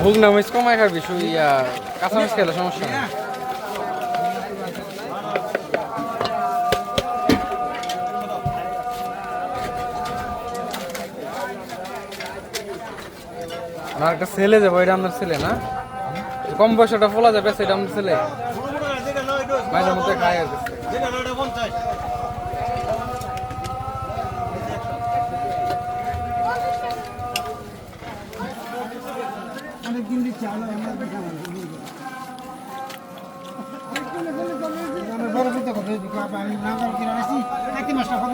ভোগ না মিস কমায় খাবি কাঁচা মাছ খেলে সমস্যা নেই। আমার একটা ছেলে যাবো, এটা আপনার ছেলে না? কম বয়সটা ফোলা যাবে, সেটা আপনার ছেলে মাঝে মধ্যে খায় আর কিছু। অনেকদিন দিচ্ছি বড় কথা আমি না কিনে আসি 1 মাসটা কত